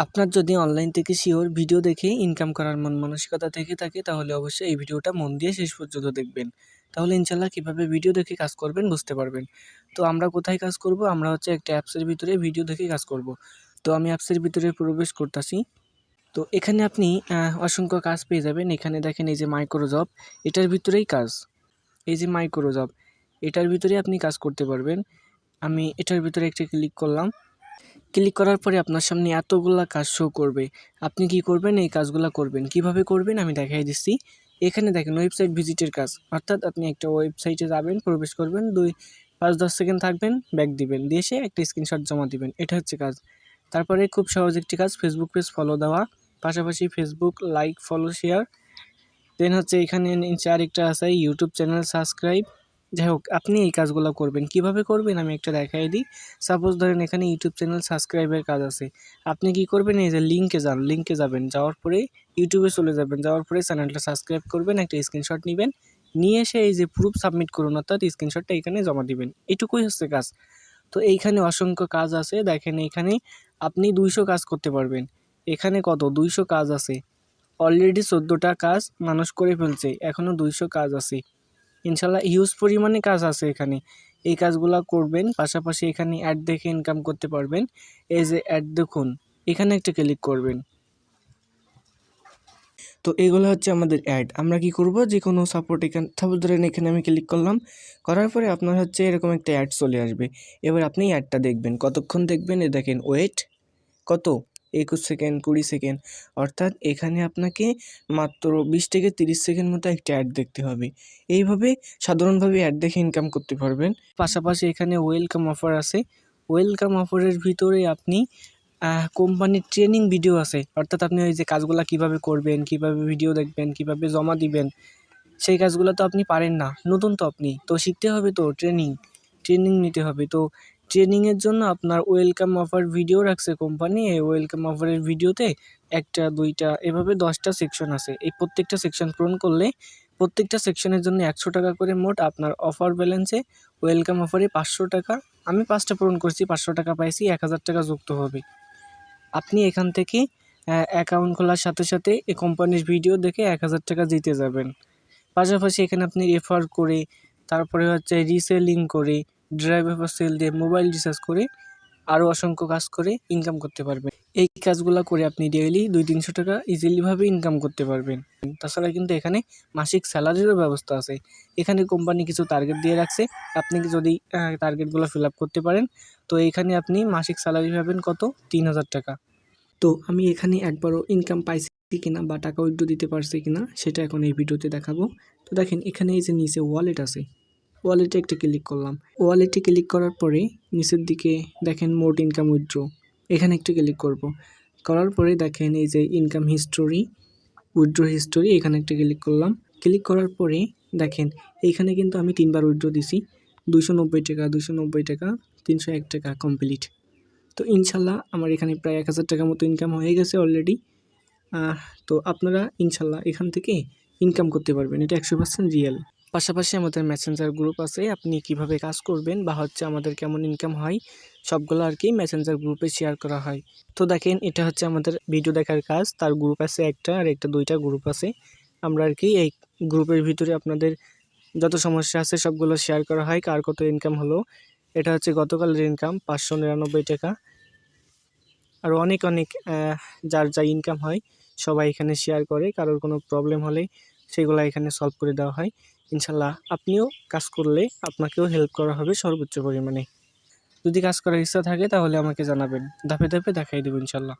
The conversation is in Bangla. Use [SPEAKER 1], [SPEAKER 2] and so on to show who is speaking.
[SPEAKER 1] আপনার যদি অনলাইন থেকে শিওর ভিডিও দেখে ইনকাম করার মন মানসিকতা থেকে থাকে তাহলে অবশ্যই এই ভিডিওটা মন দিয়ে শেষ পর্যন্ত দেখবেন। তাহলে ইনশাল্লাহ কীভাবে ভিডিও দেখে কাজ করবেন বুঝতে পারবেন। তো আমরা কোথায় কাজ করব? আমরা হচ্ছে একটা অ্যাপসের ভিতরে ভিডিও দেখে কাজ করব। তো আমি অ্যাপসের ভিতরে প্রবেশ করতেছি। তো এখানে আপনি অসংখ্য কাজ পেয়ে যাবেন। এখানে দেখেন এই যে মাইক্রোজব, এটার ভিতরেই কাজ। এই যে মাইক্রোজব, এটার ভিতরে আপনি কাজ করতে পারবেন। আমি এটার ভিতরে একটা ক্লিক করলাম। ক্লিক করার পরে আপনার সামনে এতগুলা কাজ শো করবে। আপনি কি করবেন? এই কাজগুলা করবেন। কিভাবে করবেন আমি দেখাই দিচ্ছি। এখানে দেখেন ওয়েবসাইট ভিজিটের কাজ, অর্থাৎ আপনি একটা ওয়েবসাইটে যাবেন, প্রবেশ করবেন, 5-10 সেকেন্ড থাকবেন, ব্যাক দিবেন, দিয়ে এসে একটা স্ক্রিনশট জমা দিবেন। এটা হচ্ছে কাজ। তারপরে খুব সহজ একটি কাজ, ফেসবুক পেজ ফলো দেওয়া, পাশাপাশি ফেসবুক লাইক, ফলো, শেয়ার। দেন হচ্ছে এখানে নিচে আরেকটা আছে ইউটিউব চ্যানেল সাবস্ক্রাইব। যাই হোক, আপনি এই কাজগুলো করবেন। কিভাবে করবেন আমি একটা দেখাই দিই। সাপোজ ধরেন এখানে ইউটিউব চ্যানেল সাবস্ক্রাইবের কাজ আছে। আপনি কি করবেন? এই যে লিঙ্কে যান, লিঙ্কে যাবেন, যাওয়ার পরে ইউটিউবে চলে যাবেন, যাওয়ার পরে চ্যানেলটা সাবস্ক্রাইব করবেন, একটা স্ক্রিনশট নেবেন, নিয়ে এসে এই যে প্রুফ সাবমিট করুন, অর্থাৎ স্ক্রিনশটটা এখানে জমা দিবেন। এটুকুই হচ্ছে কাজ। তো এইখানে অসংখ্য কাজ আছে। দেখেন এইখানে আপনি 200 কাজ করতে পারবেন। এখানে কত 200 কাজ আছে। অলরেডি 14টা কাজ মানুষ করে ফেলছে, এখনও 200 কাজ আছে। ইনশাল্লাহ হিউজ পরিমাণে কাজ আছে এখানে। এই কাজগুলা করবেন, পাশাপাশি এখানে অ্যাড দেখে ইনকাম করতে পারবেন। এই যে অ্যাড দেখুন, এখানে একটা ক্লিক করবেন। তো এগুলো হচ্ছে আমাদের অ্যাড। আমরা কি করব? যে কোনো সাপোর্ট সাপোজ ধরেন এখানে আমি ক্লিক করলাম, করার পরে আপনার হচ্ছে এরকম একটা অ্যাড চলে আসবে। এবার আপনি অ্যাডটা দেখবেন, কতক্ষণ দেখবেন? এ দেখেন ওয়েট কত, 21 সেকেন্ড, 20 সেকেন্ড, অর্থাৎ এখানে আপনাকে মাত্র 20 থেকে 30 সেকেন্ড মতো একটা অ্যাড দেখতে হবে। এইভাবে সাধারণভাবে অ্যাড দেখে ইনকাম করতে পারবেন। পাশাপাশি এখানে ওয়েলকাম অফার আছে। ওয়েলকাম অফারের ভিতরে আপনি কোম্পানির ট্রেনিং ভিডিও আছে, অর্থাৎ আপনি ওই যে কাজগুলো কিভাবে করবেন, কিভাবে ভিডিও দেখবেন, কিভাবে জমা দিবেন, সেই কাজগুলো তো আপনি পারেন না, নতুন তো আপনি, তো শিখতে হবে, তো ট্রেনিং নিতে হবে। তো ট্রেনিংয়ের জন্য আপনার ওয়েলকাম অফার ভিডিও রাখছে কোম্পানি। এই ওয়েলকাম অফারের ভিডিওতে 1টা 2টা এভাবে 10টা সেকশন আছে। এই প্রত্যেকটা সেকশন পূরণ করলে প্রত্যেকটা সেকশনের জন্য 100 টাকা করে মোট আপনার অফার ব্যালেন্সে ওয়েলকাম অফারে 500 টাকা। আমি 5টা পূরণ করছি, 500 টাকা পাইছি, 1000 টাকা যুক্ত হবে। আপনি এখান থেকে অ্যাকাউন্ট খোলার সাথে সাথে এই কোম্পানির ভিডিও দেখে 1000 টাকা জিতে যাবেন। পাশাপাশি এখানে আপনি রেফার করে, তারপরে হচ্ছে রিসেলিং করে, ড্রাইভার সেল দিয়ে, মোবাইল রিচার্জ করে, আরও অসংখ্য কাজ করে ইনকাম করতে পারবেন। এই কাজগুলো করে আপনি ডেইলি 200-300 টাকা ইজিলিভাবে ইনকাম করতে পারবেন। তাছাড়া কিন্তু এখানে মাসিক স্যালারিরও ব্যবস্থা আছে। এখানে কোম্পানি কিছু টার্গেট দিয়ে রাখছে। আপনি যদি টার্গেটগুলো ফিল আপ করতে পারেন, তো এখানে আপনি মাসিক স্যালারি পাবেন কত? 3000 টাকা। তো আমি এখানে একবারও ইনকাম পাইছি কিনা বা টাকা উইথড্র দিতে পারছি কিনা সেটা এখন এই ভিডিওতে দেখাবো। তো দেখেন এখানে এই যে নিচে ওয়ালেট আছে, ওয়ালেটে একটা ক্লিক করলাম। ওয়ালেটে ক্লিক করার পরে নিচের দিকে দেখেন মোট ইনকাম উইথড্র, এখানে একটু ক্লিক করব। করার পরে দেখেন এই যে ইনকাম হিস্টোরি, উইথড্র হিস্টোরি, এখানে একটা ক্লিক করলাম। ক্লিক করার পরে দেখেন এইখানে কিন্তু আমি 3বার উইথড্র দিছি, 290 টাকা, 290 টাকা, 301 টাকা কমপ্লিট। তো ইনশাল্লাহ আমার এখানে প্রায় 1000 টাকার মতো ইনকাম হয়ে গেছে অলরেডি। তো আপনারা ইনশাল্লাহ এখান থেকে ইনকাম করতে পারবেন, এটা 100% রিয়েল। পাশাপাশি আমাদের মেসেঞ্জার গ্রুপ আছে। আপনি কিভাবে কাজ করবেন বা হচ্ছে আমাদের কেমন ইনকাম হয় সবগুলো আর কি মেসেঞ্জার গ্রুপে শেয়ার করা হয়। তো দেখেন এটা হচ্ছে আমাদের ভিডিও দেখার কাজ, তার গ্রুপ আছে একটা, আর একটা 2টা গ্রুপ আছে। আমরা আর কি এই গ্রুপের ভিতরে আপনাদের যত সমস্যা আছে সবগুলো শেয়ার করা হয়, কার কত ইনকাম হলো। এটা হচ্ছে গতকালের ইনকাম 599 টাকা। আর অনেক যার যা ইনকাম হয় সবাই এখানে শেয়ার করে, কারোর কোনো প্রবলেম হলে সেগুলো এখানে সলভ করে দেওয়া হয়। ইনশাল্লাহ আপনিও কাজ করলে আপনাকেও হেল্প করা হবে সর্বোচ্চ পরিমাণে। যদি কাজ করার ইচ্ছা থাকে তাহলে আমাকে জানাবেন, ধাপে ধাপে দেখাই দেবো ইনশাল্লাহ।